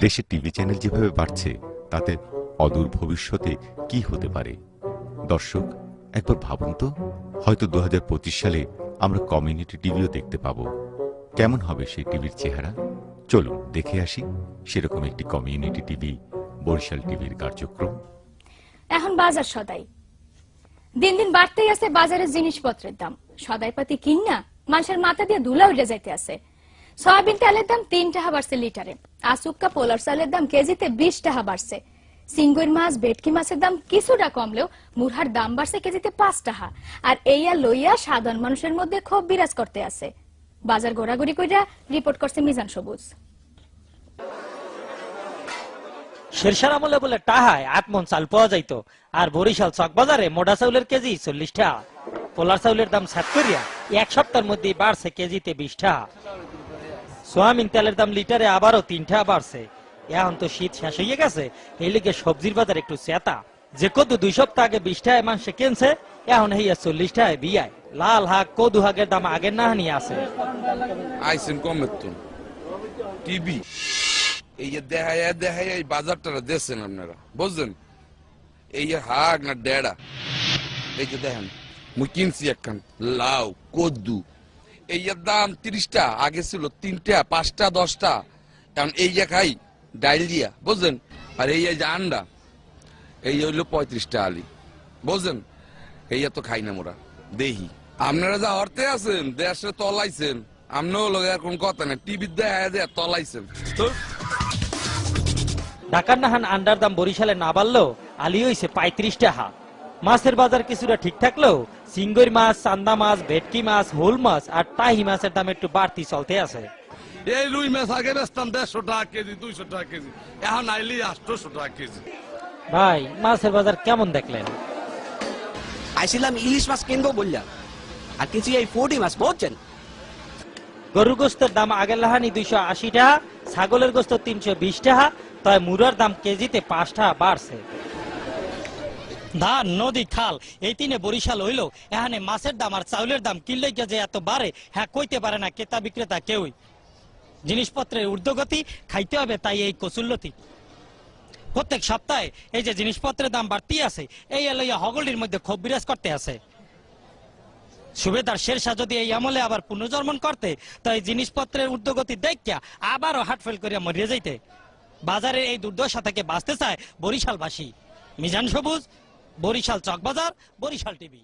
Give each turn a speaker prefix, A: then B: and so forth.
A: দেশে TV channel যেভাবে বাড়ছে তাতে অদূর ভবিষ্যতে কি হতে পারে? দর্শক, একবার ভাবুন তো, হয়তো 2025 সালে আমরা কমিউনিটি টিভিও দেখতে পাব। কেমন হবে সেই টিভির চেহারা? চলুন দেখে আসি সেরকম একটি কমিউনিটি টিভি, বরিশাল টিভির কার্যক্রম।
B: এখন বাজার সদাই দিন দিন বাড়তেই আছে। বাজারের জিনিসপত্রের দাম সদাইপাতি কিনা মানুষের মাথা দিয়ে ধুলা উড়ে যাইতে আছে। সয়াবিন তেলের দাম 3 টাকা বাড়ছে লিটারে। আসুক্কা পোলার চালের দাম কেজিতে 20 টাকা বাড়ছে। সিঙ্গুর মাছ, ভেটকি মাছের দাম কিছুটা কমলেও মুরহার দাম বাড়ছে কেজিতে 5 টাকা। আর এইয়া লইয়া সাধারণ মানুষের মধ্যে ক্ষোভ বিরাজ করতে আছে। বাজার ঘোরাঘুরি কইরা রিপোর্ট করছে মিজান সবুজ।
C: শেরশার আমলে বলে টাহায় 8 মণ চাল পাওয়া যাইত, আর বরিশাল চক বাজারে মোটা চাউলের কেজি 40 টাকা। পোলার চাউলের দাম 7 করিয়া এক সপ্তাহের মধ্যে বাড়ছে কেজিতে 20 টাকা। সোয়াবিন তেলের দাম লিটারে আবারও 3 টাকা বাড়ছে। এখন তো শীত শেষ হয়ে গেছে, এই লিগে সবজির বাজার একটু চেতা। যে কদু 2 সপ্তাহ আগে 20 টাকায় মানুষে কিনছে, এখন হইয়া 40 টাকায় বিয়ায়। লাল হাক, কদু হাগের দাম আগের না হানি আছে।
D: আইসেন কমের তো টিভি এই যে দেখায় এই বাজারটা দেখছেন আপনারা, বুঝলেন? এই যে হাগ না ডেড়া, এই যে দেখেন মুই কিনছি একখান লাউ, কদ্দু, এই দাম 30 টা, আগে ছিল 3 টা, 5 টা, 10 টা। এখন এই যে খাই ডাইল দিয়া, বুঝলেন? আর এই যে আন্ডা, এই হইলো 35 টা আলি, বুঝলেন? এই তো খাই না মোরা দেহি। আপনারা যা অর্থে আছেন দেশে তলাইছেন, আমরাও লোক এরকম কথা না, টিভি দেখা দেয়া তলাইছেন।
C: ঢাকার নাহান আন্ডার দাম বরিশালে না বাড়লেও আলি হইছে 35 টাকা। মাছের বাজার কিছুটা ঠিক থাকলেও সিঙ্গুর মাছ, চান্দা মাছ, ভেটকি মাছ, হোল মাছ আর টাহি মাছের দাম একটু বাড়তি চলতে আছে।
D: এই রুই মাছ আগে বেচতাম 150 টাকা কেজি, 200 টাকা কেজি, এখন আইলি 800 টাকা কেজি।
C: ভাই, মাছের বাজার কেমন দেখলেন?
E: আইছিলাম ইলিশ মাছ কিনবো বললাম, আর কিছু এই 40 মাছ বলছেন।
C: গরুর গোস্তের দাম আগের লাহানি 280 টাকা, ছাগলের গোস্ত 320 টাকা, তাই মুরার দাম কেজিতে 5 টাকা বাড়ছে। ধান, নদী, খাল এই তিনে বরিশাল হইল। এখানে মাছের দাম আর চাউলের দাম কিনলে যে এত বাড়ে, হ্যাঁ কইতে পারে না ক্রেতা বিক্রেতা কেউই। জিনিসপত্রের ঊর্ধ্বগতি, খাইতে হবে তাই এই কচুল্লতি। প্রত্যেক সপ্তাহে এই যে জিনিসপত্রের দাম বাড়তি আছে, এই লইয়া হগলির মধ্যে ক্ষোভ বিরাজ করতে আছে। সুবেদার শেরশাহ যদি এই আমলে আবার পুনর্জন্মন করতে, তো এই জিনিসপত্রের ঊর্ধ্বগতি দেখিয়া আবারও হার্ট ফেল করিয়া মরিয়া যাইতে। বাজারের এই দুর্দশা থেকে বাঁচতে চায় বরিশালবাসী। মিজান সবুজ, বরিশাল চকবাজার, বরিশাল টিভি।